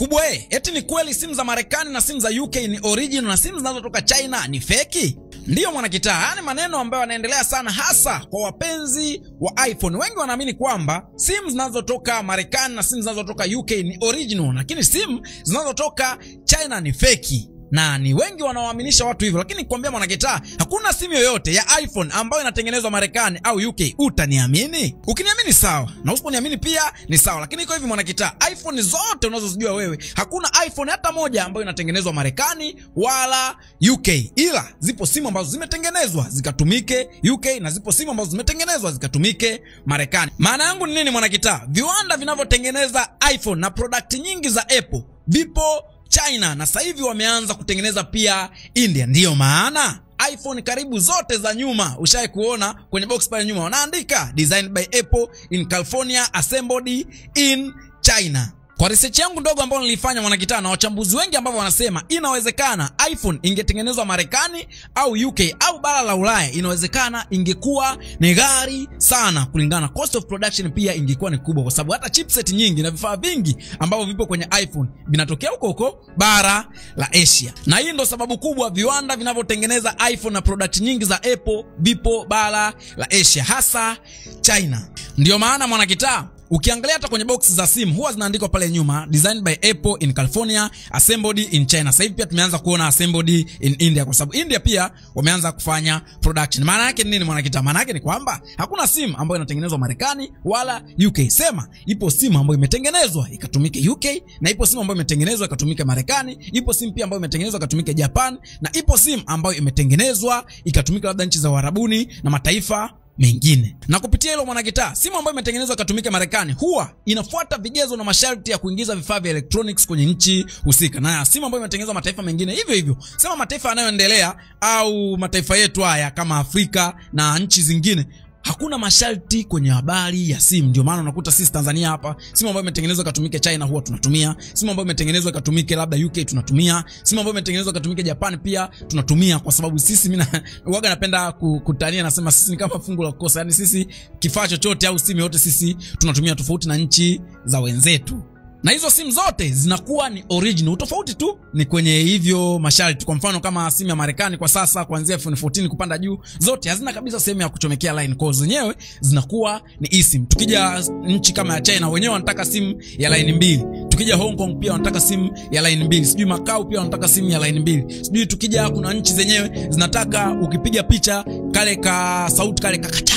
Wakubwa eti ni kweli simu za Marekani na simu za UK ni original na simu zinazotoka China ni feki? Ndiyo mwanakitaa, yani maneno ambayo yanaendelea sana hasa kwa wapenzi wa iPhone. Wengi wanaamini kwamba simu zinazotoka Marekani na simu zinazotoka UK ni original, lakini simu zinazotoka China ni feki. Na ni wengi wanaoaminisha watu hivyo, lakini nikwambia mwanakitaa, hakuna simu yoyote ya iPhone ambayo inatengenezwa Marekani au UK. Utaniamini? Ukiniamini sawa, na usiponiamini pia ni sawa, lakini iko hivi mwanakitaa, iPhone zote unazozijua wewe, hakuna iPhone hata moja ambayo inatengenezwa Marekani wala UK. Ila zipo simu ambazo zimetengenezwa zikatumike UK na zipo simu ambazo zimetengenezwa zikatumike Marekani. Maana yangu ni nini mwanakitaa? Viwanda vinavyotengeneza iPhone na product nyingi za Apple vipo China na sasa hivi wameanza kutengeneza pia India. Ndiyo maana iPhone karibu zote za nyuma ushawahi kuona kwenye box pale nyuma wanaandika designed by Apple in California, assembled in China. Kwa research yangu ndogo ambayo nilifanya mwanakitaa, na wachambuzi wengi ambao wanasema inawezekana iPhone ingetengenezwa Marekani au UK au bara la Ulaya, inawezekana ingekuwa ni ghali sana kulingana cost of production, pia ingekuwa ni kubwa kwa sababu hata chipset nyingi na vifaa vingi ambavyo vipo kwenye iPhone vinatokea huko bara la Asia. Na hii ndo sababu kubwa viwanda vinavyotengeneza iPhone na product nyingi za Apple vipo bara la Asia, hasa China. Ndiyo maana mwanakitaa, ukiangalia hata kwenye box za simu huwa zinaandikwa pale nyuma designed by Apple in California, assembled in China. Sasa hivi pia tumeanza kuona assembled in India kwa sababu India pia wameanza kufanya production. Maana yake ni nini mwanakitaa? Maana yake ni kwamba hakuna simu ambayo inatengenezwa Marekani wala UK. Sema ipo simu ambayo imetengenezwa ikatumike UK, na ipo simu ambayo imetengenezwa ikatumike Marekani, ipo simu pia ambayo imetengenezwa ikatumike Japan, na ipo simu ambayo imetengenezwa ikatumika labda nchi za Uarabuni na mataifa mengine. Na kupitia hilo mwanakitaa, simu ambayo imetengenezwa katumike Marekani huwa inafuata vigezo na masharti ya kuingiza vifaa vya electronics kwenye nchi husika. Na simu ambayo imetengenezwa mataifa mengine hivyo hivyo. Sema mataifa yanayoendelea au mataifa yetu haya kama Afrika na nchi zingine, hakuna masharti kwenye habari ya simu. Ndio maana unakuta sisi Tanzania hapa, simu ambayo imetengenezwa katumike China huwa tunatumia, simu ambayo imetengenezwa katumike labda UK tunatumia, simu ambayo imetengenezwa katumike Japan pia tunatumia, kwa sababu sisi mimi huaga napenda kutania, nasema sisi ni kama fungu la kukosa. Yani sisi kifaa chochote au simu yote sisi tunatumia, tofauti na nchi za wenzetu. Na hizo simu zote zinakuwa ni original. Tofauti tu ni kwenye hivyo masharti. Kwa mfano kama simu ya Marekani kwa sasa kuanzia iPhone 14 kupanda juu, zote hazina kabisa sehemu ya kuchomekea line, kwa zenyewe zinakuwa ni eSIM. Tukija nchi kama ya China, wenyewe wanataka simu ya line 2. Tukija Hong Kong pia wanataka simu ya line 2. Sijui Macau pia wanataka simu ya line 2. Sijui tukija kuna nchi zenyewe zinataka ukipiga picha kale ka sauti kale kakata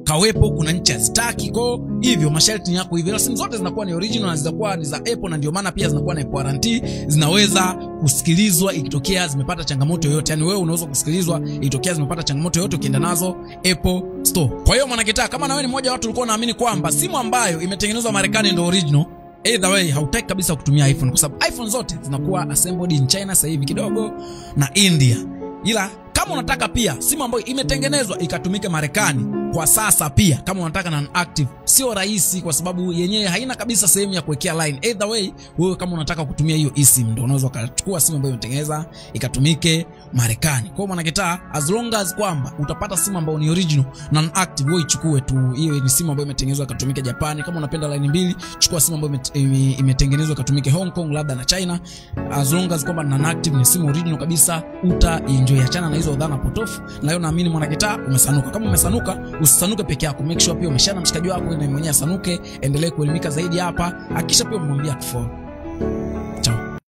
kawepo, kuna nchi hazitaki. Kwa hivyo masharti yako hivyo. Na simu zote zinakuwa ni original na zinakuwa ni za Apple, na ndio maana pia zinakuwa na warranty, zinaweza kusikilizwa ikitokea zimepata changamoto yoyote. Yani wewe unaweza kusikilizwa ikitokea zimepata changamoto yoyote ukienda nazo Apple Store. Kwa hiyo mwanakitaa, kama na wewe ni mmoja wa watu ulikuwa unaamini kwamba simu ambayo imetengenezwa Marekani ndio original, either way hautaki kabisa kutumia iPhone, kwa sababu iPhone zote zinakuwa assembled in China sasa hivi kidogo na India. Ila kama unataka pia simu ambayo imetengenezwa ikatumike Marekani kwa sasa, pia kama unataka na active, sio rahisi kwa sababu yenyewe haina kabisa sehemu ya kuwekea line. Either way, wewe kama unataka kutumia hiyo eSIM ndio unaweza kuchukua simu ambayo imetengenezwa ikatumike Marekani. Kwa mwanakitaa, as long as kwamba utapata simu ambayo ni original na active, wewe ichukue tu. Hiyo ni simu ambayo imetengenezwa ikatumike Japan. Kama unapenda line 2, chukua simu ambayo imetengenezwa ikatumike Hong Kong labda na China. As long as kwamba na active ni simu original kabisa, uta-enjoy. Achana na hizo dhana potofu. Na leo naamini mwanakitaa umesanuka. Kama umesanuka, usisanuke peke yako. Make sure pia umeshana mshikaji wako na mwenyewe asanuke. Endelee kuelimika zaidi hapa. Hakisha pia umwambia tufollow.